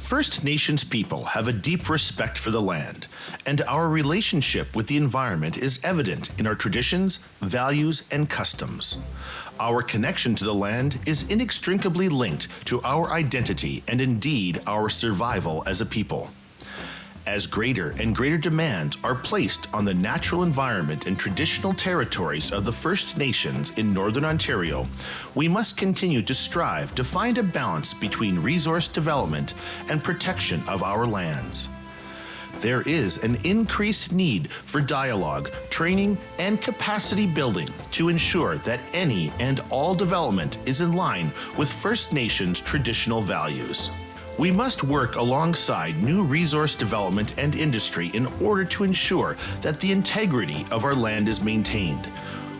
First Nations people have a deep respect for the land, and our relationship with the environment is evident in our traditions, values, and customs. Our connection to the land is inextricably linked to our identity and indeed our survival as a people. As greater and greater demands are placed on the natural environment and traditional territories of the First Nations in Northern Ontario, we must continue to strive to find a balance between resource development and protection of our lands. There is an increased need for dialogue, training, and capacity building to ensure that any and all development is in line with First Nations traditional values. We must work alongside new resource development and industry in order to ensure that the integrity of our land is maintained.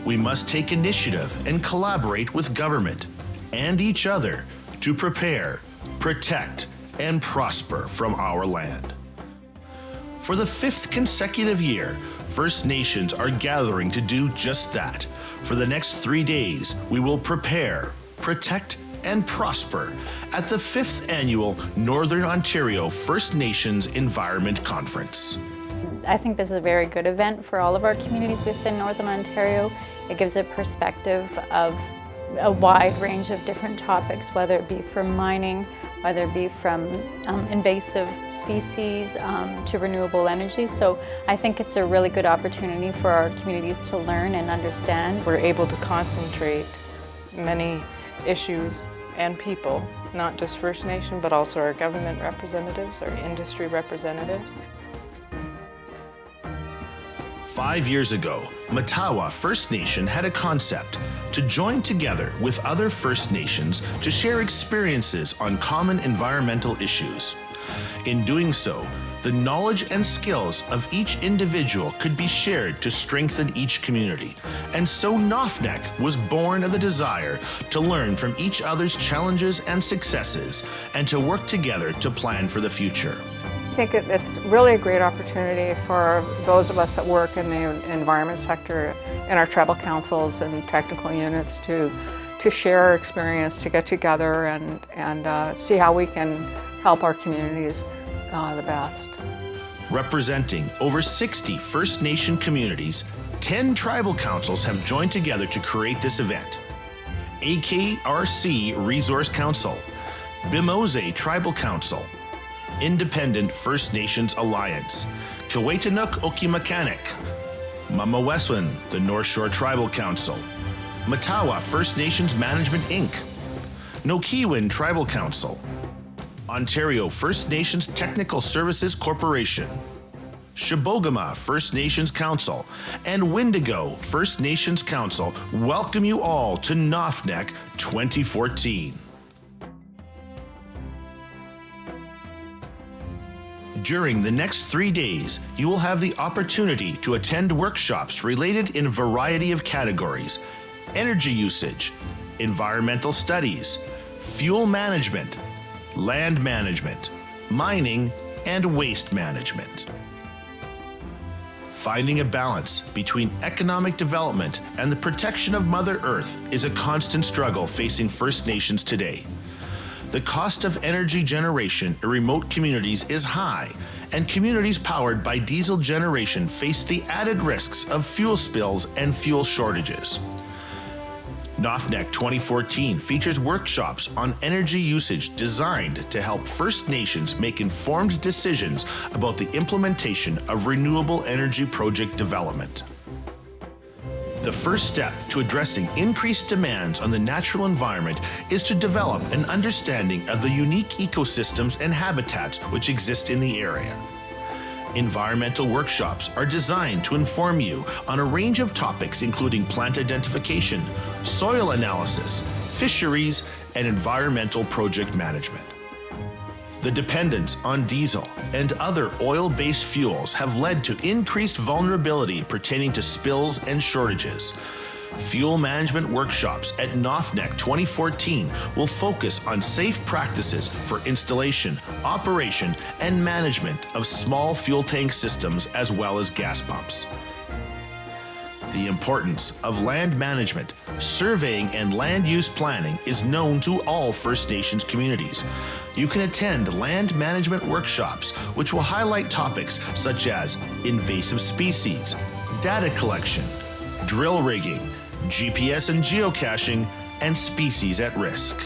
We must take initiative and collaborate with government and each other to prepare, protect, and prosper from our land. For the 5th consecutive year, First Nations are gathering to do just that. For the next 3 days, we will prepare, protect, and prosper at the 5th Annual Northern Ontario First Nations Environment Conference. I think this is a very good event for all of our communities within Northern Ontario. It gives a perspective of a wide range of different topics, whether it be from mining, whether it be from invasive species to renewable energy. So I think it's a really good opportunity for our communities to learn and understand. We're able to concentrate many issues and people, not just First Nation, but also our government representatives, our industry representatives. 5 years ago, Matawa First Nation had a concept to join together with other First Nations to share experiences on common environmental issues. In doing so, the knowledge and skills of each individual could be shared to strengthen each community. And so NOFNEC was born of the desire to learn from each other's challenges and successes and to work together to plan for the future. I think it's really a great opportunity for those of us that work in the environment sector, in our tribal councils and technical units to share our experience, to get together and see how we can help our communities the best. Representing over 60 First Nation communities, 10 tribal councils have joined together to create this event. AKRC Resource Council, Bimose Tribal Council, Independent First Nations Alliance, Kawetanuk Okimakanek, Mamaweswan, the North Shore Tribal Council, Matawa First Nations Management Inc., Nokiwin Tribal Council, Ontario First Nations Technical Services Corporation, Shibogama First Nations Council, and Wendigo First Nations Council welcome you all to NOFNEC 2014. During the next 3 days, you will have the opportunity to attend workshops related in a variety of categories: energy usage, environmental studies, fuel management, land management, mining, and waste management. Finding a balance between economic development and the protection of Mother Earth is a constant struggle facing First Nations today. The cost of energy generation in remote communities is high, and communities powered by diesel generation face the added risks of fuel spills and fuel shortages. NOFNEC 2014 features workshops on energy usage designed to help First Nations make informed decisions about the implementation of renewable energy project development. The first step to addressing increased demands on the natural environment is to develop an understanding of the unique ecosystems and habitats which exist in the area. Environmental workshops are designed to inform you on a range of topics including plant identification, soil analysis, fisheries, and environmental project management. The dependence on diesel and other oil-based fuels have led to increased vulnerability pertaining to spills and shortages. Fuel management workshops at NOFNEC 2014 will focus on safe practices for installation, operation, and management of small fuel tank systems as well as gas pumps. The importance of land management, surveying, and land use planning is known to all First Nations communities. You can attend land management workshops, which will highlight topics such as invasive species, data collection, drill rigging, GPS and geocaching, and species at risk.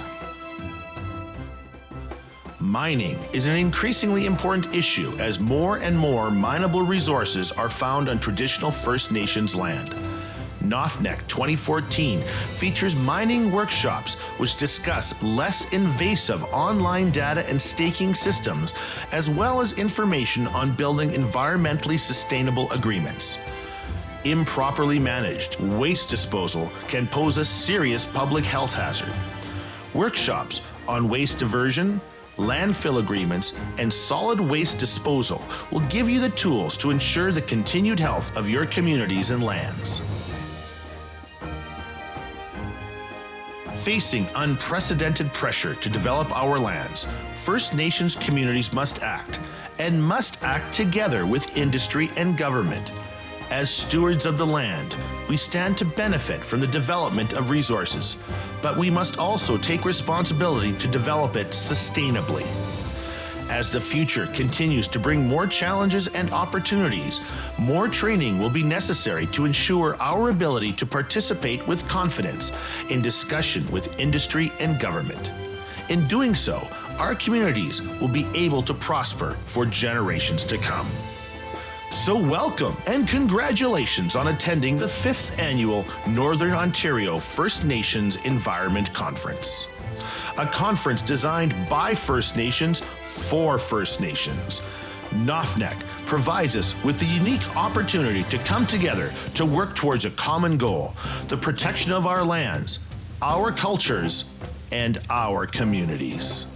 Mining is an increasingly important issue as more and more mineable resources are found on traditional First Nations land. NOFNEC 2014 features mining workshops which discuss less invasive online data and staking systems, as well as information on building environmentally sustainable agreements. Improperly managed waste disposal can pose a serious public health hazard. Workshops on waste diversion, landfill agreements, and solid waste disposal will give you the tools to ensure the continued health of your communities and lands. Facing unprecedented pressure to develop our lands, First Nations communities must act, and must act together with industry and government. As stewards of the land, we stand to benefit from the development of resources, but we must also take responsibility to develop it sustainably. As the future continues to bring more challenges and opportunities, more training will be necessary to ensure our ability to participate with confidence in discussion with industry and government. In doing so, our communities will be able to prosper for generations to come. So welcome and congratulations on attending the 5th Annual Northern Ontario First Nations Environment Conference. A conference designed by First Nations for First Nations. NOFNEC provides us with the unique opportunity to come together to work towards a common goal, the protection of our lands, our cultures, and our communities.